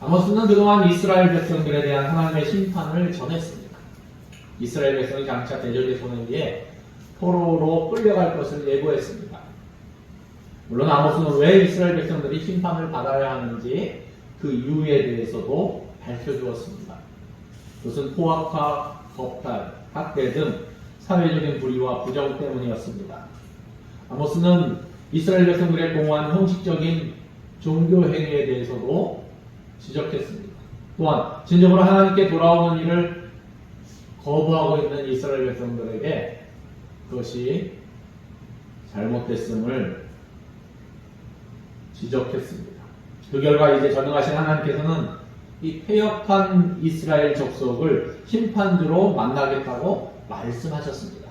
아모스는 그동안 이스라엘 백성들에 대한 하나님의 심판을 전했습니다. 이스라엘 백성이 장차 대적의 손에 의해 포로로 끌려갈 것을 예고했습니다. 물론 아모스는 왜 이스라엘 백성들이 심판을 받아야 하는지 그 이유에 대해서도 밝혀주었습니다. 그것은 포악화, 겁탈, 학대 등 사회적인 불의와 부정 때문이었습니다. 아모스는 이스라엘 백성들의 공허한 형식적인 종교 행위에 대해서도 지적했습니다. 또한 진정으로 하나님께 돌아오는 일을 거부하고 있는 이스라엘 백성들에게 그것이 잘못됐음을 지적했습니다. 그 결과 이제 전능하신 하나님께서는 이 패역한 이스라엘 족속을 심판주로 만나겠다고 말씀하셨습니다.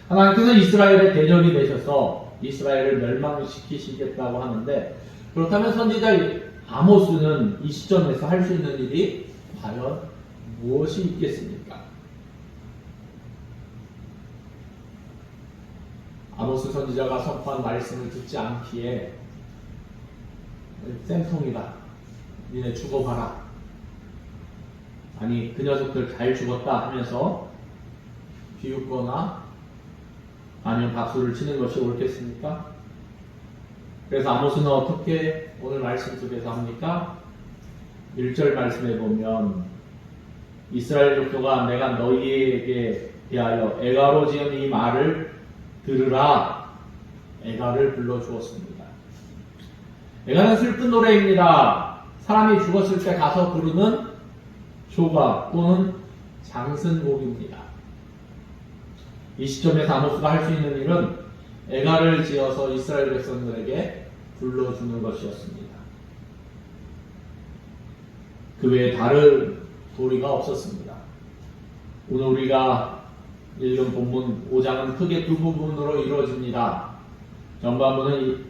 하나님께서 이스라엘의 대적이 되셔서 이스라엘을 멸망시키시겠다고 하는데, 그렇다면 선지자 아모스는 이 시점에서 할 수 있는 일이 과연 무엇이 있겠습니까? 아모스 선지자가 선포한 말씀을 듣지 않기에 쌤통이다, 니네 죽어봐라, 아니 그 녀석들 잘 죽었다 하면서 비웃거나 아니면 박수를 치는 것이 옳겠습니까? 그래서 아모스는 어떻게 오늘 말씀 속에서 합니까? 1절 말씀에 보면 이스라엘 족속아, 내가 너희에게 대하여 애가로 지은 이 말을 들으라, 애가를 불러주었습니다. 애가는 슬픈 노래입니다. 사람이 죽었을 때 가서 부르는 조가 또는 장승곡입니다. 이 시점에서 아모스가 할 수 있는 일은 애가를 지어서 이스라엘 백성들에게 불러주는 것이었습니다. 그 외에 다른 도리가 없었습니다. 오늘 우리가 읽은 본문 5장은 크게 두 부분으로 이루어집니다. 전반부는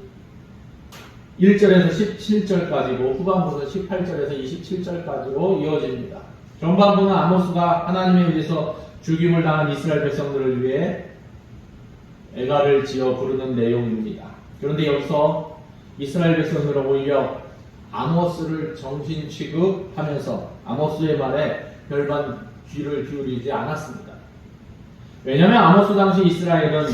1절에서 17절까지고 후반부는 18절에서 27절까지로 이어집니다. 전반부는 아모스가 하나님에 의해서 죽임을 당한 이스라엘 백성들을 위해 애가를 지어 부르는 내용입니다. 그런데 여기서 이스라엘 백성들은 오히려 아모스를 정신 취급하면서 아모스의 말에 별반 귀를 기울이지 않았습니다. 왜냐하면 아모스 당시 이스라엘은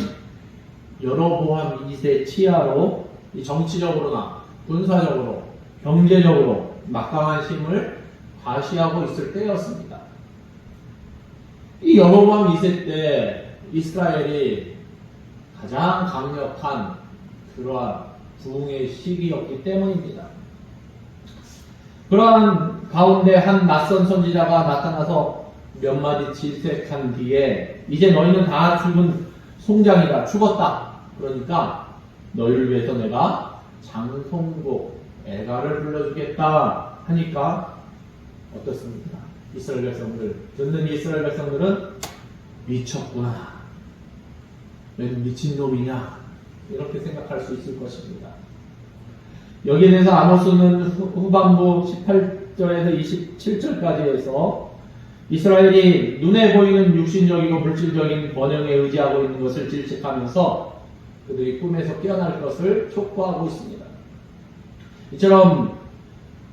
여로보암 2세 치하로 정치적으로나 군사적으로 경제적으로 막강한 힘을 과시하고 있을 때였습니다. 이 여로보암 2세 때 이스라엘이 가장 강력한 그러한 부흥의 시기였기 때문입니다. 그러한 가운데 한 낯선 선지자가 나타나서 몇 마디 질책한 뒤에 이제 너희는 다 죽은 송장이다, 죽었다. 그러니까 너희를 위해서 내가 장송곡, 애가를 불러주겠다 하니까 어떻습니까? 이스라엘 백성들, 듣는 이스라엘 백성들은 미쳤구나, 웬 미친놈이냐, 이렇게 생각할 수 있을 것입니다. 여기에 대해서 아모스는 후반부 18절에서 27절까지 해서 이스라엘이 눈에 보이는 육신적이고 물질적인 번영에 의지하고 있는 것을 질책하면서 그들이 꿈에서 깨어날 것을 촉구하고 있습니다. 이처럼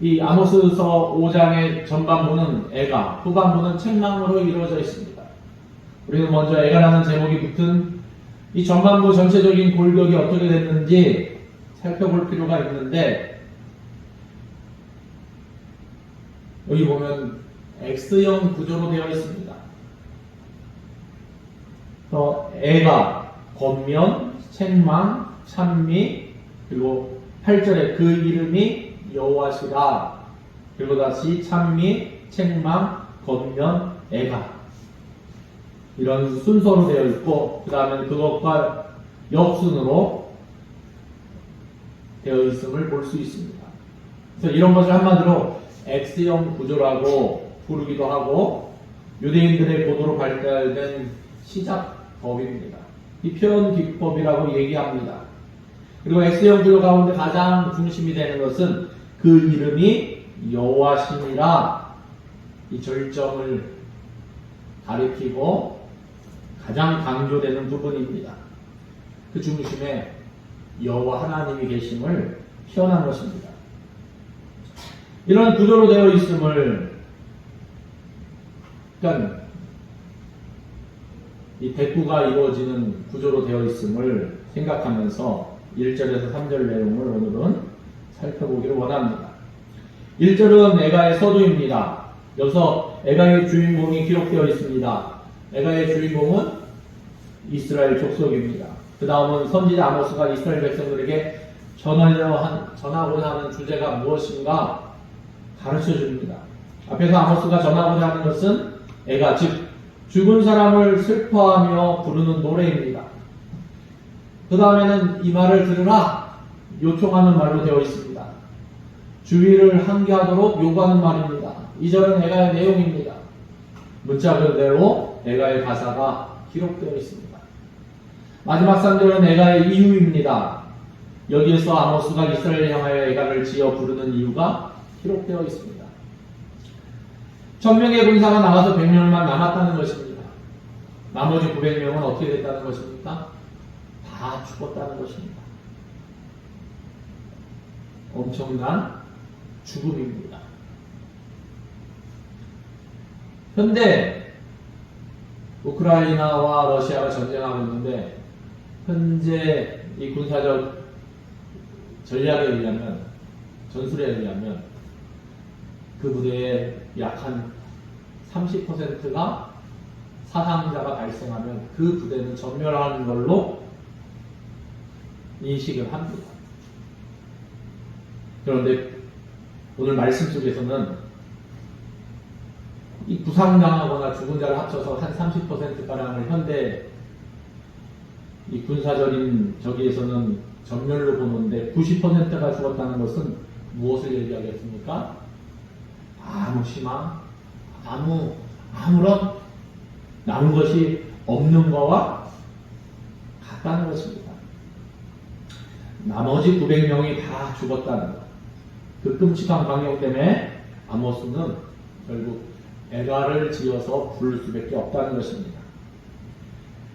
이 아모스서 5장의 전반부는 애가, 후반부는 책망으로 이루어져 있습니다. 우리는 먼저 애가라는 제목이 붙은 이 전반부 전체적인 골격이 어떻게 됐는지 살펴볼 필요가 있는데, 여기 보면 X형 구조로 되어 있습니다. 애가, 권면, 책망, 찬미, 그리고 8절에 그 이름이 여호와시라, 그리고 다시 찬미, 책망, 권면, 애가, 이런 순서로 되어 있고, 그 다음에 그것과 역순으로 되어 있음을 볼 수 있습니다. 그래서 이런 것을 한마디로 X형 구조라고 부르기도 하고, 유대인들의 고도로 발달된 시작법입니다. 이 표현 기법이라고 얘기합니다. 그리고 X형 구조 가운데 가장 중심이 되는 것은 그 이름이 여호와시니라, 이 절정을 가리키고 가장 강조되는 부분입니다. 그 중심에 여호와 하나님이 계심을 표현한 것입니다. 이런 구조로 되어 있음을, 그러니까 이 대꾸가 이루어지는 구조로 되어 있음을 생각하면서 1절에서 3절 내용을 오늘은 살펴보기를 원합니다. 1절은 에가의 서두입니다. 여기서 에가의 주인공이 기록되어 있습니다. 에가의 주인공은 이스라엘 족속입니다. 그 다음은 선지자 아모스가 이스라엘 백성들에게 전하고자 하는 주제가 무엇인가 가르쳐 줍니다. 앞에서 아모스가 전하고자 하는 것은 에가, 즉 죽은 사람을 슬퍼하며 부르는 노래입니다. 그 다음에는 이 말을 들으라 요청하는 말로 되어 있습니다. 주의를 항기하도록 요구하는 말입니다. 2절은 에가의 내용입니다. 문자 그대로 에가의 가사가 기록되어 있습니다. 마지막 3절은 에가의 이유입니다. 여기에서 아모스가 이스라엘을 향하여 에가를 지어 부르는 이유가 기록되어 있습니다. 1000명의 군사가 나와서 100명만 남았다는 것입니다. 나머지 900명은 어떻게 됐다는 것입니까? 다 죽었다는 것입니다. 엄청난 죽음입니다. 현재 우크라이나와 러시아가 전쟁하고 있는데 현재 이 군사적 전략에 의하면, 전술에 의하면 그 부대의 약 한 30%가 사상자가 발생하면 그 부대는 전멸하는 걸로 인식을 합니다. 그런데 오늘 말씀 속에서는 이 부상당하거나 죽은 자를 합쳐서 한 30%가량을 현대 이 군사적인 저기에서는 전멸로 보는데 90%가 죽었다는 것은 무엇을 얘기하겠습니까? 아무 희망, 아무런 남은 것이 없는 거와 같다는 것입니다. 나머지 900명이 다 죽었다는 것. 그 끔찍한 광경 때문에 아모스는 결국 에가를 지어서 부를 수밖에 없다는 것입니다.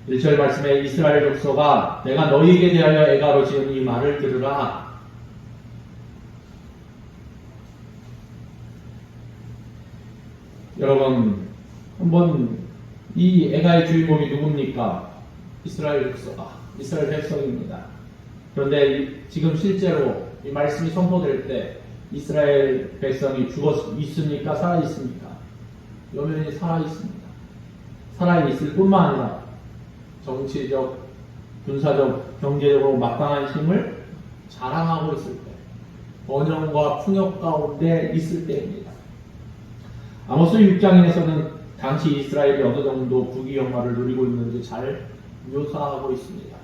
1절 말씀에 이스라엘 족속아 내가 너희에게 대하여 에가로 지은 이 말을 들으라. 여러분 한번 이 에가의 주인공이 누굽니까? 이스라엘 족속아, 이스라엘 백성입니다. 그런데 지금 실제로 이 말씀이 선포될 때 이스라엘 백성이 죽어 있습니까? 살아 있습니까? 여전히 살아 있습니다. 살아 있을 뿐만 아니라 정치적, 군사적, 경제적으로 막강한 힘을 자랑하고 있을 때, 번영과 풍요 가운데 있을 때입니다. 아모스 6장에서는 당시 이스라엘이 어느 정도 부귀영화를 누리고 있는지 잘 묘사하고 있습니다.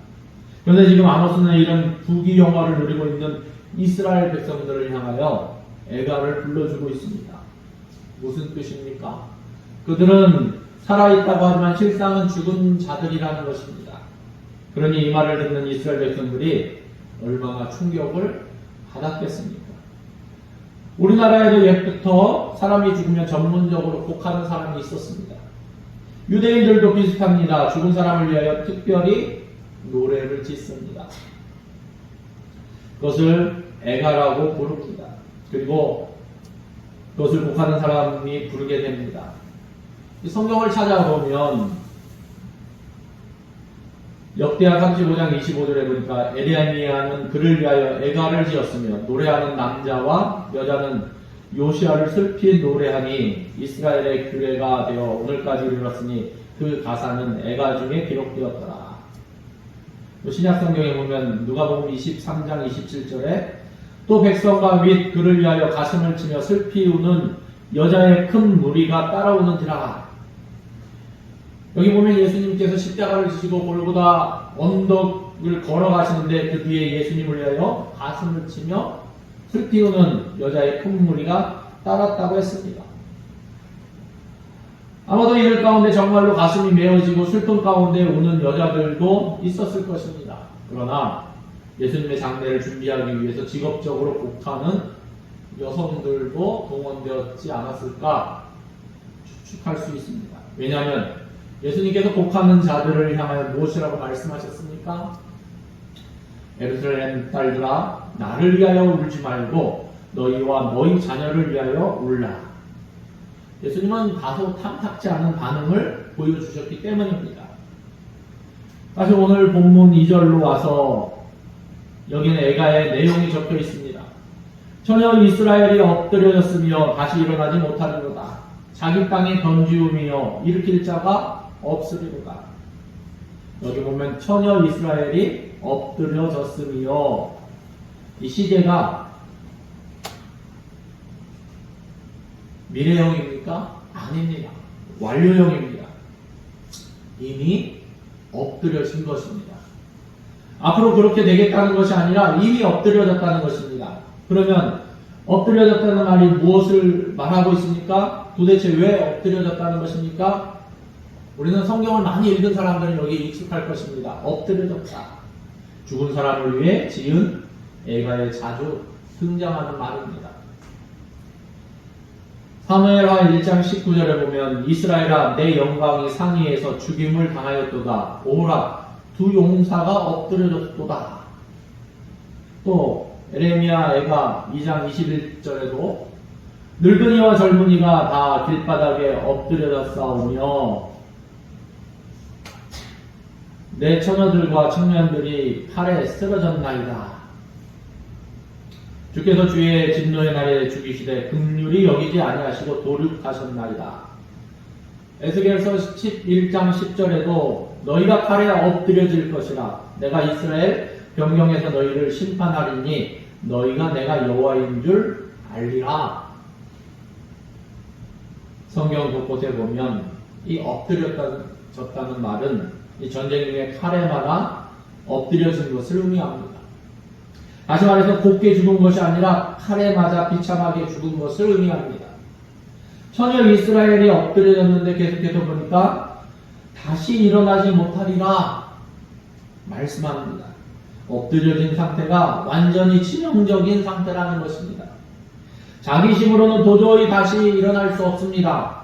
그런데 지금 아모스는 이런 부귀영화를 누리고 있는 이스라엘 백성들을 향하여 에가를 불러주고 있습니다. 무슨 뜻입니까? 그들은 살아있다고 하지만 실상은 죽은 자들이라는 것입니다. 그러니 이 말을 듣는 이스라엘 백성들이 얼마나 충격을 받았겠습니까? 우리나라에도 옛부터 사람이 죽으면 전문적으로 곡하는 사람이 있었습니다. 유대인들도 비슷합니다. 죽은 사람을 위하여 특별히 노래를 짓습니다. 그것을 에가라고 부릅니다. 그리고 그것을 곡하는 사람이 부르게 됩니다. 이 성경을 찾아보면 역대하 35장 25절에 보니까 에레미야는 그를 위하여 에가를 지었으며 노래하는 남자와 여자는 요시아를 슬피 노래하니 이스라엘의 규례가 되어 오늘까지 이르렀으니 그 가사는 에가 중에 기록되었더라. 신약 성경에 보면 누가복음 23장 27절에 또 백성과 및 그를 위하여 가슴을 치며 슬피 우는 여자의 큰 무리가 따라오는지라. 여기 보면 예수님께서 십자가를 지시고 골고다 언덕을 걸어가시는데 그 뒤에 예수님을 위하여 가슴을 치며 슬피 우는 여자의 큰 무리가 따랐다고 했습니다. 아마도 이들 가운데 정말로 가슴이 메어지고 슬픔 가운데 우는 여자들도 있었을 것입니다. 그러나 예수님의 장례를 준비하기 위해서 직업적으로 곡하는 여성들도 동원되었지 않았을까 추측할 수 있습니다. 왜냐하면 예수님께서 곡하는 자들을 향하여 무엇이라고 말씀하셨습니까? 예루살렘 딸들아 나를 위하여 울지 말고 너희와 너희 자녀를 위하여 울라. 예수님은 다소 탐탁지 않은 반응을 보여주셨기 때문입니다. 사실 오늘 본문 2절로 와서 여기는 에가의 내용이 적혀 있습니다. 처녀 이스라엘이 엎드려졌으며 다시 일어나지 못하리로다. 자기 땅에 던지우며 일으킬 자가 없으리로다. 여기 보면 처녀 이스라엘이 엎드려졌으며, 이 시제가 미래형입니까? 아닙니다. 완료형입니다. 이미 엎드려진 것입니다. 앞으로 그렇게 되겠다는 것이 아니라 이미 엎드려졌다는 것입니다. 그러면 엎드려졌다는 말이 무엇을 말하고 있습니까? 도대체 왜 엎드려졌다는 것입니까? 우리는 성경을 많이 읽은 사람들은 여기 익숙할 것입니다. 엎드려졌다. 죽은 사람을 위해 지은 에가에 자주 등장하는 말입니다. 사무엘하 1장 19절에 보면 이스라엘아 내 영광이 상위에서 죽임을 당하였도다. 오라 두 용사가 엎드려졌도다. 또 에레미야 에가 2장 21절에도 늙은이와 젊은이가 다 길바닥에 엎드려졌사오며 내 처녀들과 청년들이 칼에 쓰러졌나이다. 주께서 주의 진노의 날에 죽이시되 긍휼히 여기지 아니하시고 도륙하셨나이다. 에스겔서 11장 10절에도 너희가 칼에 엎드려질 것이라. 내가 이스라엘 변경에서 너희를 심판하리니 너희가 내가 여호와인 줄 알리라. 성경 곳곳에 보면 이 엎드려졌다는 말은 이 전쟁 중에 칼에 맞아 엎드려진 것을 의미합니다. 다시 말해서 곱게 죽은 것이 아니라 칼에 맞아 비참하게 죽은 것을 의미합니다. 처녀 이스라엘이 엎드려졌는데 계속해서 보니까 다시 일어나지 못하리라 말씀합니다. 엎드려진 상태가 완전히 치명적인 상태라는 것입니다. 자기 힘으로는 도저히 다시 일어날 수 없습니다.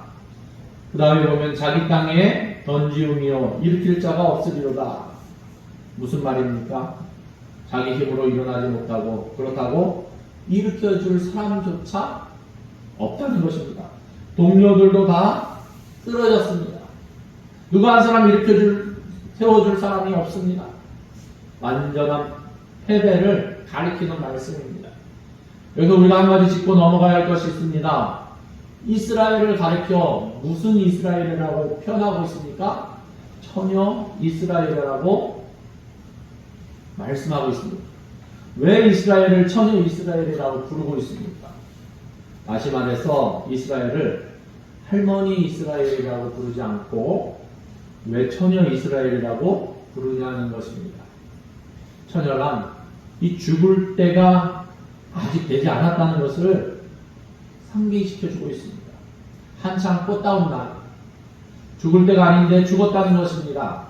그 다음에 보면 자기 땅에 던지우며 일으킬 자가 없으리로다. 무슨 말입니까? 자기 힘으로 일어나지 못하고 그렇다고 일으켜줄 사람조차 없다는 것입니다. 동료들도 다 쓰러졌습니다. 누가 한 사람 세워줄 사람이 없습니다. 완전한 패배를 가리키는 말씀입니다. 여기서 우리가 한 가지 짚고 넘어가야 할 것이 있습니다. 이스라엘을 가리켜 무슨 이스라엘이라고 표현하고 있습니까? 처녀 이스라엘이라고 말씀하고 있습니다. 왜 이스라엘을 처녀 이스라엘이라고 부르고 있습니까? 다시 말해서 이스라엘을 할머니 이스라엘이라고 부르지 않고 왜 처녀 이스라엘이라고 부르냐는 것입니다. 처녀란 이 죽을 때가 아직 되지 않았다는 것을 상기시켜주고 있습니다. 한창 꽃다운 날, 죽을 때가 아닌데 죽었다는 것입니다.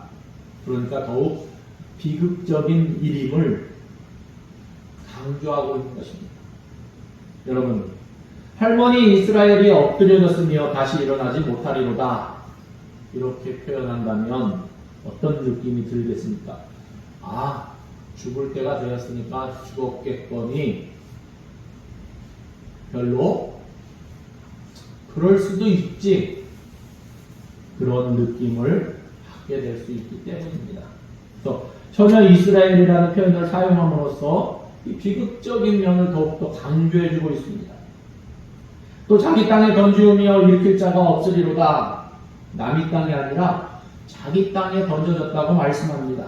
그러니까 더욱 비극적인 일임을 강조하고 있는 것입니다. 여러분, 할머니 이스라엘이 엎드려졌으며 다시 일어나지 못하리로다. 이렇게 표현한다면 어떤 느낌이 들겠습니까? 아, 죽을 때가 되었으니까 죽었겠거니 별로 그럴 수도 있지. 그런 느낌을 받게 될 수 있기 때문입니다. 그래서 처녀 이스라엘이라는 표현을 사용함으로써 이 비극적인 면을 더욱더 강조해주고 있습니다. 또 자기 땅에 던지우며 일으킬 자가 없으리로다. 남의 땅이 아니라 자기 땅에 던져졌다고 말씀합니다.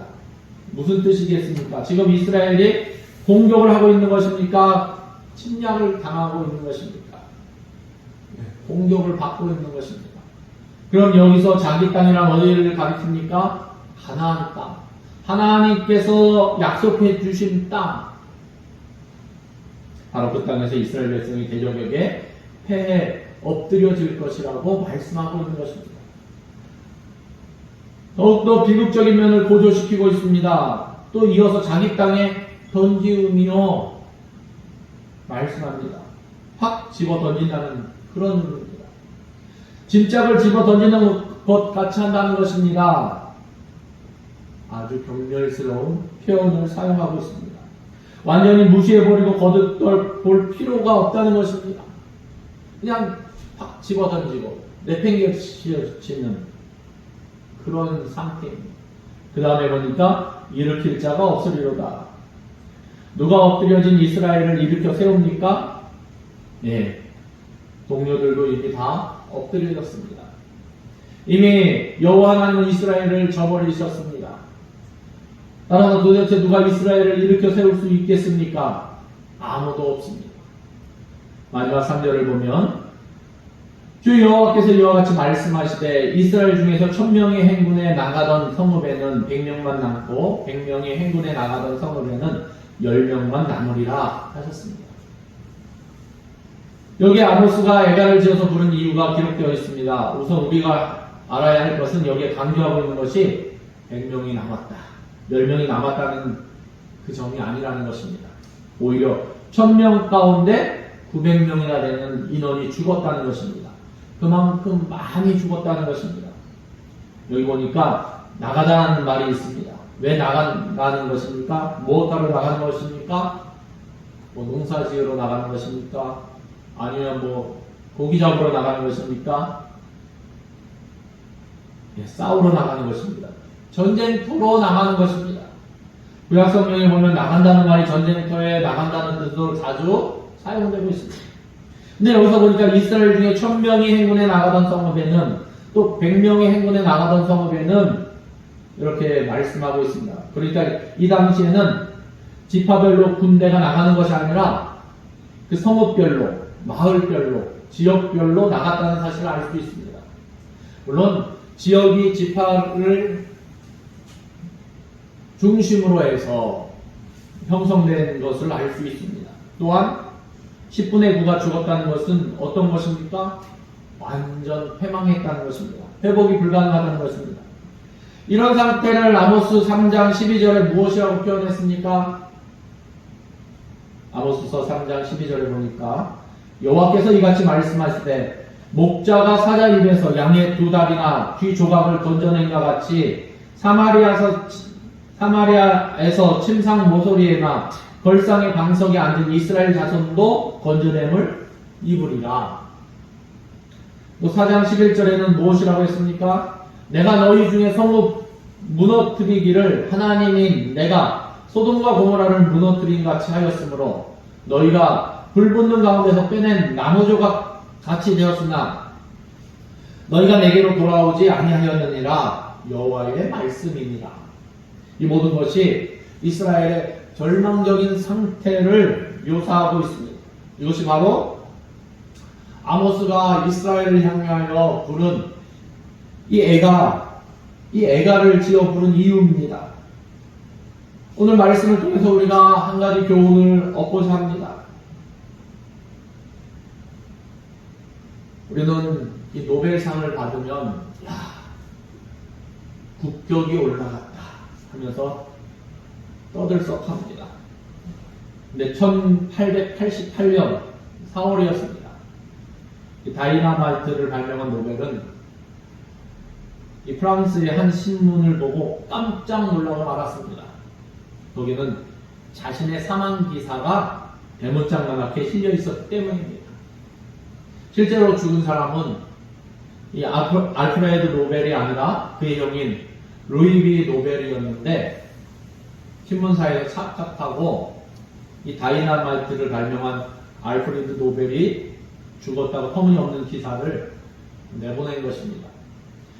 무슨 뜻이겠습니까? 지금 이스라엘이 공격을 하고 있는 것입니까? 침략을 당하고 있는 것입니까? 공격을 받고 있는 것입니다. 그럼 여기서 자기 땅이란 어디를 가리킵니까? 가나안 땅. 하나님께서 약속해 주신 땅. 바로 그 땅에서 이스라엘 백성이 대적에게 패해 엎드려질 것이라고 말씀하고 있는 것입니다. 더욱더 비극적인 면을 고조시키고 있습니다. 또 이어서 자기 땅에 던지우며 말씀합니다. 확 집어 던진다는 그런 의미입니다. 짐짝을 집어 던지는 것 같이 한다는 것입니다. 아주 경멸스러운 표현을 사용하고 있습니다. 완전히 무시해버리고 거듭볼 필요가 없다는 것입니다. 그냥 팍 집어던지고 내팽개치는 그런 상태입니다. 그 다음에 보니까 일으킬 자가 없으리로다. 누가 엎드려진 이스라엘을 일으켜 세웁니까? 네, 동료들도 이미 다 엎드려졌습니다. 이미 여호와 하나님은 이스라엘을 저버리셨습니다. 따라서 도대체 누가 이스라엘을 일으켜 세울 수 있겠습니까? 아무도 없습니다. 마지막 3절을 보면 주 여호와께서 이와 같이 말씀하시되 이스라엘 중에서 1000명이 행군에 나가던 성읍에는 100명만 남고 100명이 행군에 나가던 성읍에는 10명만 남으리라 하셨습니다. 여기 아모스가 애가를 지어서 부른 이유가 기록되어 있습니다. 우선 우리가 알아야 할 것은 여기에 강조하고 있는 것이 100명이 남았다, 10명이 남았다는 그 점이 아니라는 것입니다. 오히려 1000명 가운데 900명이나 되는 인원이 죽었다는 것입니다. 그만큼 많이 죽었다는 것입니다. 여기 보니까 나가다는 말이 있습니다. 왜 나가는 것입니까? 무엇하러 나가는 것입니까? 농사 지으러 나가는 것입니까? 아니면 고기 잡으러 나가는 것입니까? 싸우러 나가는 것입니다. 전쟁터로 나가는 것입니다. 구약성경에 보면 나간다는 말이 전쟁터에 나간다는 뜻으로 자주 사용되고 있습니다. 근데 여기서 보니까 이스라엘 중에 1000명이 행군에 나가던 성읍에는 또 100명이 행군에 나가던 성읍에는 이렇게 말씀하고 있습니다. 그러니까 이 당시에는 지파별로 군대가 나가는 것이 아니라 그 성읍별로, 마을별로, 지역별로 나갔다는 사실을 알 수 있습니다. 물론 지역이 지파를 중심으로 해서 형성된 것을 알 수 있습니다. 또한 10분의 9가 죽었다는 것은 어떤 것입니까? 완전 패망했다는 것입니다. 회복이 불가능하다는 것입니다. 이런 상태를 아모스 3장 12절에 무엇이라고 표현했습니까? 아모스서 3장 12절에 보니까 여호와께서 이같이 말씀하시되 목자가 사자 입에서 양의 2다리나 귀 조각을 건져낸과 같이 사마리아에서 침상 모서리에나 걸상의 방석에 앉은 이스라엘 자손도 건져냄을 입으리라. 또 4장 11절에는 무엇이라고 했습니까? 내가 너희 중에 성읍 무너뜨리기를 하나님인 내가 소돔과 고모라를 무너뜨린 같이 하였으므로 너희가 불붙는 가운데서 빼낸 나무조각 같이 되었으나 너희가 내게로 돌아오지 아니하였느니라. 여호와의 말씀입니다. 이 모든 것이 이스라엘의 절망적인 상태를 묘사하고 있습니다. 이것이 바로 아모스가 이스라엘을 향하여 부른 이 애가를 지어 부른 이유입니다. 오늘 말씀을 통해서 우리가 한 가지 교훈을 얻고자 합니다. 우리는 이 노벨상을 받으면 국격이 올라갔다 하면서 떠들썩합니다. 근데 1888년 4월이었습니다. 다이나마이트를 발명한 노벨은 이 프랑스의 한 신문을 보고 깜짝 놀라고 말았습니다. 거기는 자신의 사망 기사가 대문짝만하게 실려 있었기 때문입니다. 실제로 죽은 사람은 이 알프레드 노벨이 아니라 그의 형인 루이비 노벨이었는데 신문사에서 착각하고 이 다이나마이트를 발명한 알프레드 노벨이 죽었다고 터무니없는 기사를 내보낸 것입니다.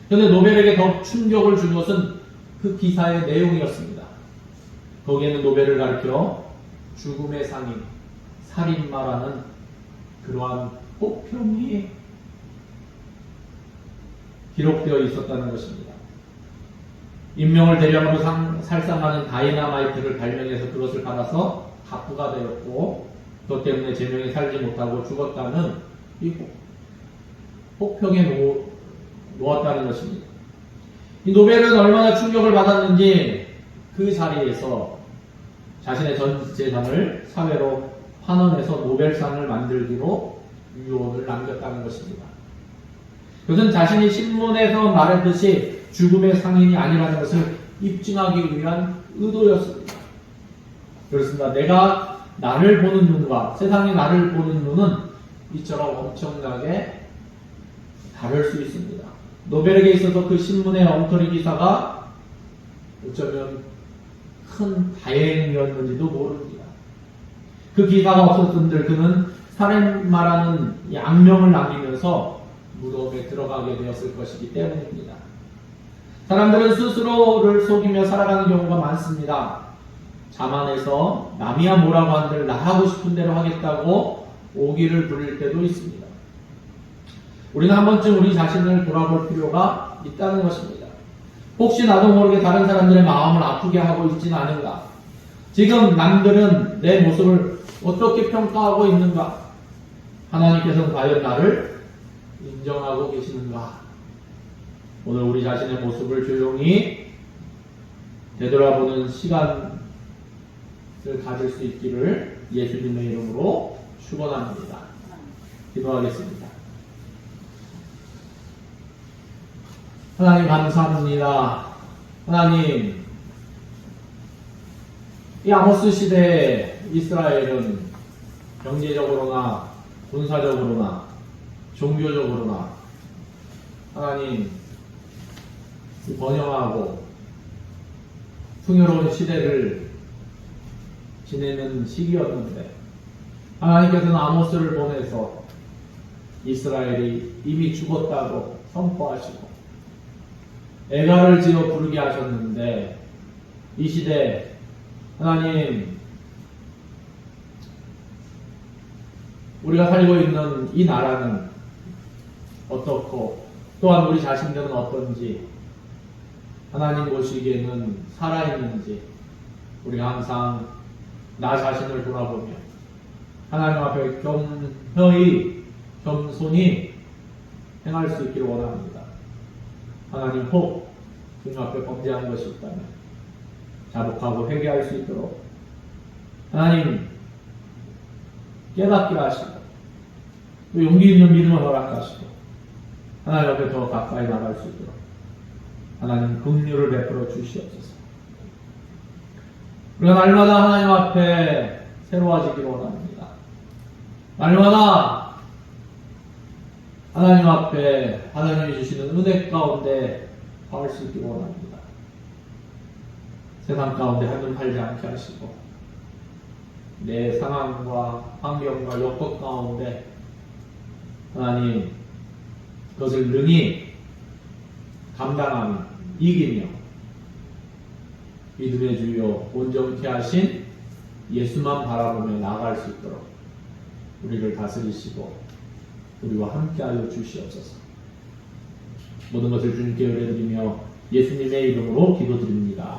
그런데 노벨에게 더 충격을 준 것은 그 기사의 내용이었습니다. 거기에는 노벨을 가리켜 죽음의 상인, 살인마라는 그러한 혹평이 기록되어 있었다는 것입니다. 인명을 대량으로 살상하는 다이나마이트를 발명해서 그것을 받아서 갑부가 되었고 그것 때문에 제명에 살지 못하고 죽었다는 이 혹평에 놓았다는 것입니다. 이 노벨은 얼마나 충격을 받았는지 그 자리에서 자신의 전 재산을 사회로 환원해서 노벨상을 만들기로 유언을 남겼다는 것입니다. 그것은 자신이 신문에서 말했듯이 죽음의 상인이 아니라는 것을 입증하기 위한 의도였습니다. 그렇습니다. 내가 나를 보는 눈과 세상이 나를 보는 눈은 이처럼 엄청나게 다를 수 있습니다. 노벨에게 있어서 그 신문의 엉터리 기사가 어쩌면 큰 다행이었는지도 모릅니다. 그 기사가 없었던들 그는 살인마라는 악명을 남기면서 무덤에 들어가게 되었을 것이기 때문입니다. 사람들은 스스로를 속이며 살아가는 경우가 많습니다. 자만해서 남이야 뭐라고 한들 나 하고 싶은 대로 하겠다고 오기를 부릴 때도 있습니다. 우리는 한 번쯤 우리 자신을 돌아볼 필요가 있다는 것입니다. 혹시 나도 모르게 다른 사람들의 마음을 아프게 하고 있지는 않은가? 지금 남들은 내 모습을 어떻게 평가하고 있는가? 하나님께서는 과연 나를 인정하고 계시는가? 오늘 우리 자신의 모습을 조용히 되돌아보는 시간을 가질 수 있기를 예수님의 이름으로 축원합니다. 기도하겠습니다. 하나님 감사합니다. 하나님, 이 아모스 시대에 이스라엘은 경제적으로나 군사적으로나 종교적으로나 하나님 번영하고 풍요로운 시대를 지내는 시기였는데 하나님께서는 아모스를 보내서 이스라엘이 이미 죽었다고 선포하시고 애가를 지어 부르게 하셨는데 이 시대 하나님 우리가 살고 있는 이 나라는 어떻고 또한 우리 자신들은 어떤지 하나님 보시기에는 살아있는지 우리가 항상 나 자신을 돌아보며 하나님 앞에 겸손히 행할 수 있기를 원합니다. 하나님 혹 주님 앞에 범죄한 것이 있다면 자복하고 회개할 수 있도록 하나님 깨닫게 하시고 또 용기 있는 믿음을 허락하시고 하나님 앞에 더 가까이 나갈 수 있도록 하나님 긍휼을 베풀어 주시옵소서. 우리가 날마다 하나님 앞에 새로워지기를 원합니다. 날마다 하나님 앞에 하나님이 주시는 은혜 가운데 갈 수 있기를 원합니다. 세상 가운데 한눈 팔지 않게 하시고 내 상황과 환경과 여건 가운데 하나님 그것을 능히 감당하며 이기며 믿음의 주여 온전케 하신 예수만 바라보며 나아갈 수 있도록 우리를 다스리시고 우리와 함께하여 주시옵소서. 모든 것을 주님께 의뢰드리며 예수님의 이름으로 기도드립니다.